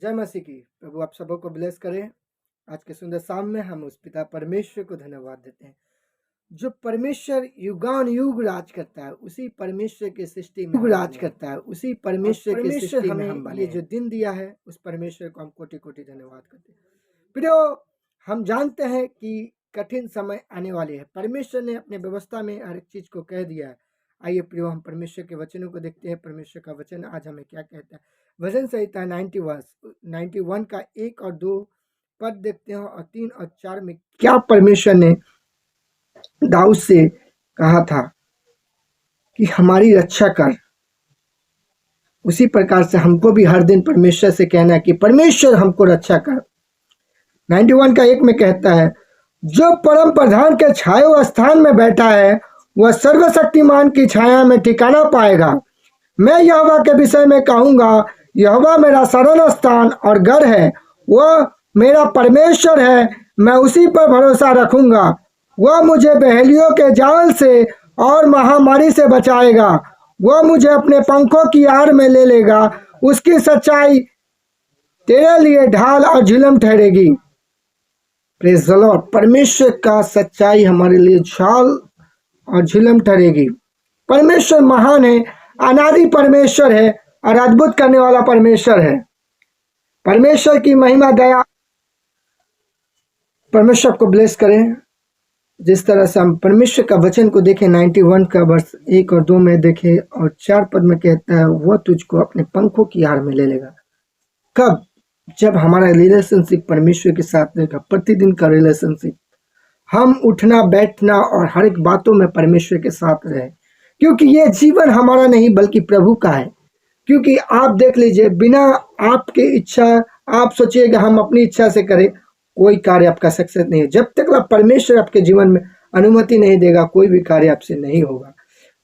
जय मसीह की। प्रभु आप सबों को ब्लेस करे। आज के सुंदर शाम में हम उस पिता परमेश्वर को धन्यवाद देते हैं जो परमेश्वर युगान युग राज करता है। उसी परमेश्वर के सृष्टि में राज करता है, उसी परमेश्वर के सृष्टि में हम बने। जो दिन दिया है उस परमेश्वर को हम कोटि कोटि धन्यवाद करते हैं। प्रियो, हम जानते हैं कि कठिन समय आने वाले है। परमेश्वर ने अपने व्यवस्था में हर एक चीज को कह दिया है। आइए प्रियो, हम परमेश्वर के वचनों को देखते हैं। परमेश्वर का वचन आज हमें क्या कहता है। वचन संहिता 91 का 1 और 2 पद देखते हैं और 3 और 4 में क्या परमेश्वर ने दाऊद से कहा था कि हमारी रक्षा कर। उसी प्रकार से हमको भी हर दिन परमेश्वर से कहना है कि परमेश्वर हमको रक्षा कर। 91 का 1 में कहता है, जो परम प्रधान के छायो स्थान में बैठा है वह सर्वशक्तिमान की छाया में ठिकाना पाएगा। मैं यहोवा के विषय में कहूंगा, यहोवा मेरा शरण स्थान और गढ़ है, वह मेरा परमेश्वर है, मैं उसी पर भरोसा रखूंगा। वह मुझे बहेलियों के जाल से और महामारी से बचाएगा। वह मुझे अपने पंखों की आड़ में ले लेगा। उसकी सच्चाई तेरे लिए ढाल और झिलम ठहरेगी। Praise the Lord. परमेश्वर का सच्चाई हमारे लिए ढाल और झिलम ठहरेगी। परमेश्वर महान है, अनादि परमेश्वर है और अद्भुत करने वाला परमेश्वर है। परमेश्वर की महिमा दया परमेश्वर को ब्लेस करें। जिस तरह से हम परमेश्वर का वचन को देखें, 91 का वर्ष 1 और 2 में देखें और 4 पद में कहता है, वह तुझको अपने पंखों की आड़ में ले लेगा। कब? जब हमारा रिलेशनशिप परमेश्वर के साथ रहेगा। प्रतिदिन का रिलेशनशिप, हम उठना बैठना और हर एक बातों में परमेश्वर के साथ रहे, क्योंकि ये जीवन हमारा नहीं बल्कि प्रभु का है। क्योंकि आप देख लीजिए, बिना आपके इच्छा, आप सोचिएगा हम अपनी इच्छा से करें, कोई कार्य आपका सक्सेस नहीं है। जब तक परमेश्वर आपके जीवन में अनुमति नहीं देगा, कोई भी कार्य आपसे नहीं होगा।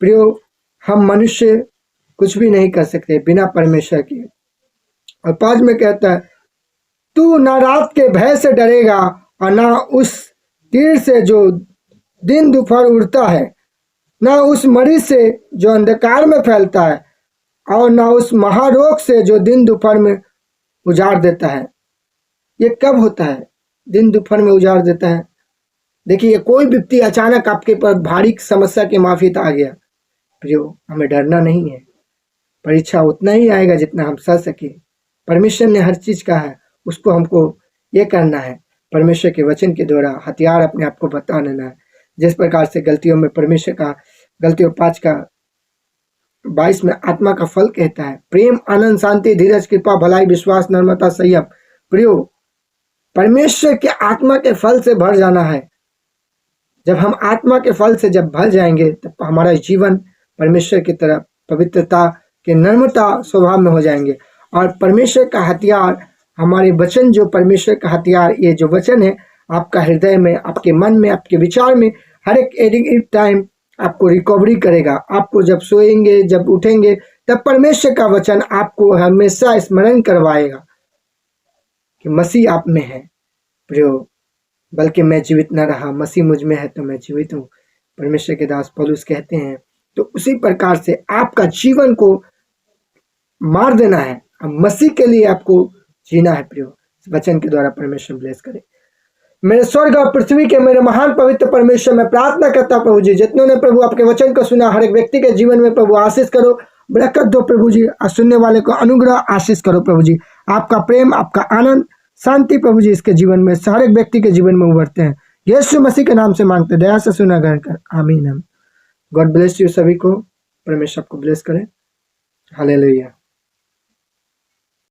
प्रियो, हम मनुष्य कुछ भी नहीं कर सकते बिना परमेश्वर के। और 5 में कहता है, तू ना रात के भय से डरेगा और ना उस तीर से जो दिन दोपहर उड़ता है, ना उस मरीज से जो अंधकार में फैलता है, और ना उस महारोग से जो दिन दोपहर में उजाड़ देता है। ये कब होता है? दिन दोपहर में उजाड़ देता है। देखिए, कोई व्यक्ति अचानक आपके पर भारी समस्या के माफिक आ गया। प्रियो, हमें डरना नहीं है। परीक्षा उतना ही आएगा जितना हम सह सके। परमेश्वर ने हर चीज कहा है, उसको हमको ये करना है। परमेश्वर के वचन के द्वारा हथियार अपने आप को बता लेना है। जिस प्रकार से गलतियों में परमेश्वर का, गलतियों 5 का 22 में आत्मा का फल कहता है, प्रेम, आनंद, शांति, धीरज, कृपा, भलाई, विश्वास, नम्रता, संयम। प्रियो, परमेश्वर के आत्मा के फल से भर जाना है। जब हम आत्मा के फल से जब भर जाएंगे, तब हमारा जीवन परमेश्वर की तरफ पवित्रता के नम्रता स्वभाव में हो जाएंगे। और परमेश्वर का हथियार, हमारे वचन, जो परमेश्वर का हथियार, ये जो वचन है, आपका हृदय में, आपके मन में, आपके विचार में हर एक टाइम आपको रिकवरी करेगा। आपको जब सोएंगे, जब उठेंगे, तब परमेश्वर का वचन आपको हमेशा स्मरण करवाएगा कि मसीह आप में है। प्रियो, बल्कि मैं जीवित न रहा, मसीह मुझ में है तो मैं जीवित हूँ, परमेश्वर के दास पौलुस कहते हैं। तो उसी प्रकार से आपका जीवन को मार देना है, मसीह के लिए आपको जीना है। प्रियो, इस वचन के द्वारा परमेश्वर ब्लेस करे। मेरे स्वर्ग और पृथ्वी के मेरे महान पवित्र परमेश्वर, मैं प्रार्थना करता प्रभु जी, जितनों ने प्रभु आपके वचन को सुना, हर एक व्यक्ति के जीवन में प्रभु आशीष करो, बरकत दो प्रभु जी। और सुनने वाले को अनुग्रह, आशीष करो प्रभु जी। आपका प्रेम, आपका आनंद, शांति प्रभु जी इसके जीवन में, हर एक व्यक्ति के जीवन में उभरते हैं। यीशु मसीह के नाम से मांगते, दया से सुना ग्रहण कर, आमीन। गॉड ब्लेस यू सभी को। परमेश्वर आपको ब्लेस करे। हालेलुया।